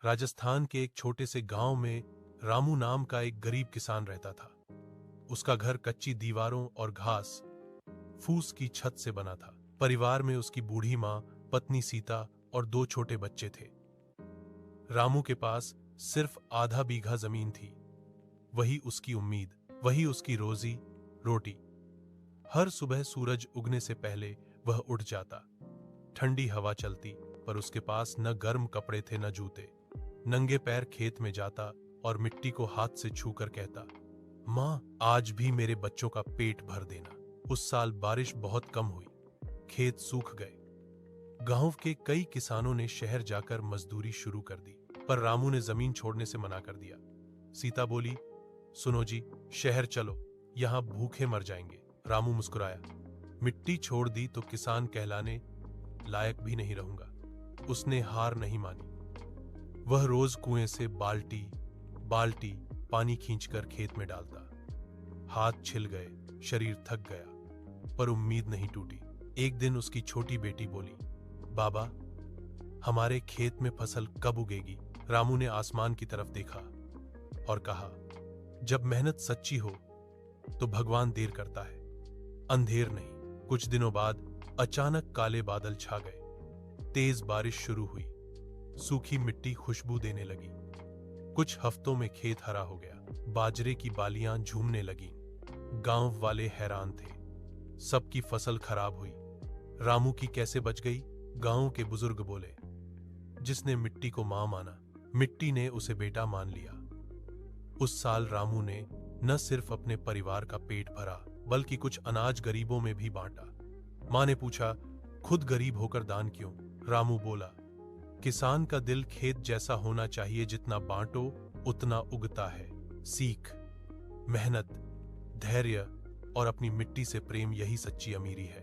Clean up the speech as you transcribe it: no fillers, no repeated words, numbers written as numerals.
राजस्थान के एक छोटे से गांव में रामू नाम का एक गरीब किसान रहता था। उसका घर कच्ची दीवारों और घास फूस की छत से बना था। परिवार में उसकी बूढ़ी माँ, पत्नी सीता और 2 छोटे बच्चे थे। रामू के पास सिर्फ आधा बीघा जमीन थी। वही उसकी उम्मीद, वही उसकी रोजी रोटी। हर सुबह सूरज उगने से पहले वह उठ जाता। ठंडी हवा चलती, पर उसके पास न गर्म कपड़े थे न जूते। नंगे पैर खेत में जाता और मिट्टी को हाथ से छूकर कहता, माँ, आज भी मेरे बच्चों का पेट भर देना। उस साल बारिश बहुत कम हुई, खेत सूख गए। गांव के कई किसानों ने शहर जाकर मजदूरी शुरू कर दी, पर रामू ने जमीन छोड़ने से मना कर दिया। सीता बोली, सुनो जी, शहर चलो, यहां भूखे मर जाएंगे। रामू मुस्कुराया, मिट्टी छोड़ दी तो किसान कहलाने लायक भी नहीं रहूंगा। उसने हार नहीं मानी। वह रोज कुएं से बाल्टी बाल्टी पानी खींचकर खेत में डालता। हाथ छिल गए, शरीर थक गया, पर उम्मीद नहीं टूटी। एक दिन उसकी छोटी बेटी बोली, बाबा, हमारे खेत में फसल कब उगेगी? रामू ने आसमान की तरफ देखा और कहा, जब मेहनत सच्ची हो तो भगवान देर करता है, अंधेर नहीं। कुछ दिनों बाद अचानक काले बादल छा गए। तेज बारिश शुरू हुई। सूखी मिट्टी खुशबू देने लगी। कुछ हफ्तों में खेत हरा हो गया। बाजरे की बालियां झूमने लगीं। गांव वाले हैरान थे। सबकी फसल खराब हुई। रामू की कैसे बच गई? गांव के बुजुर्ग बोले, जिसने मिट्टी को मां माना, मिट्टी ने उसे बेटा मान लिया। उस साल रामू ने न सिर्फ अपने परिवार का पेट भरा, बल्कि कुछ अनाज गरीबों में भी बांटा। मां ने पूछा, खुद गरीब होकर दान क्यों? रामू बोला, किसान का दिल खेत जैसा होना चाहिए, जितना बांटो उतना उगता है। सीख, मेहनत, धैर्य और अपनी मिट्टी से प्रेम, यही सच्ची अमीरी है।